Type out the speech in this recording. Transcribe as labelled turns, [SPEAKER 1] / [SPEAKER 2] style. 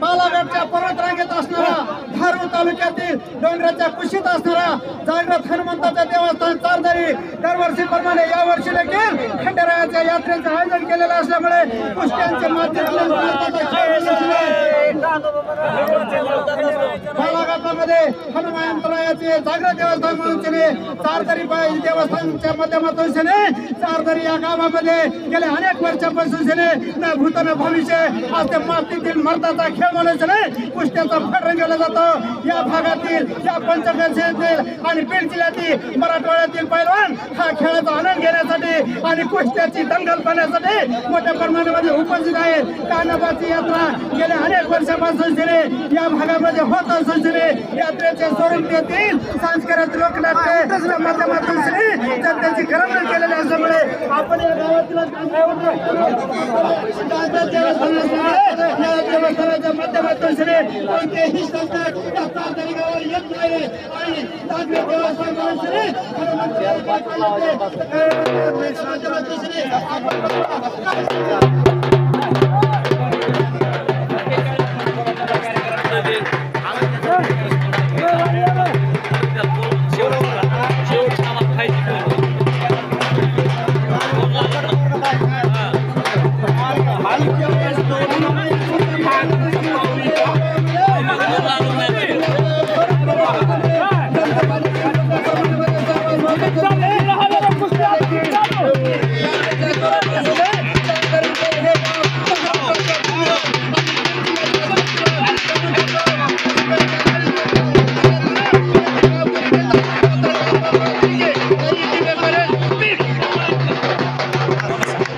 [SPEAKER 1] बालाघाटच्या पर्वतरांगेत असणारा धारूर तालुक्यातील डोंगराच्या कुशीत असणारा जागृत हनुमंताचं देवस्थान चारधारी दरवर्षीप्रमाणे यावर्षी देखील खंडेरायाच्या यात्रेचं आयोजन केलेलं असल्यामुळे कुस्त्यांच्या माध्यमातून बालाघाटामध्ये हनुमंतरायाचे जागृत देवस्थान म्हणून चारधारी देवस्थानाच्या माध्यमातून चारधारी या गावामध्ये गेल्या अनेक वर्षापासून न भूत न भविष्य आज ते मातीतील मर्दाचा खेळ म्हणून कुस्त्याचा फड रंगवला जातो। या भागातील या पंचगंगेतील आणि बीड जिल्ह्यातील मराठवाड्यातील पैलवान हा खेळाचा आनंद घेण्यासाठी आणि कुस्त्याची दंगल पाहण्यासाठी मोठ्या प्रमाणामध्ये उपस्थित आहेत। कान्हाबाची यात्रा गेल्या अनेक वर्षापासून या भागामध्ये होत असून यात्रेचे स्वरूप देतील सांस्कृतिक लोकनाट्य माध्यमातून जनतेची करमणूक केलेली असल्यामुळे आपण या गावातील देवस्थानाच्या माध्यमातून कोणतेही संकट या चारधारी गावावर येत नाही आणि जागृत देवस्थान म्हणून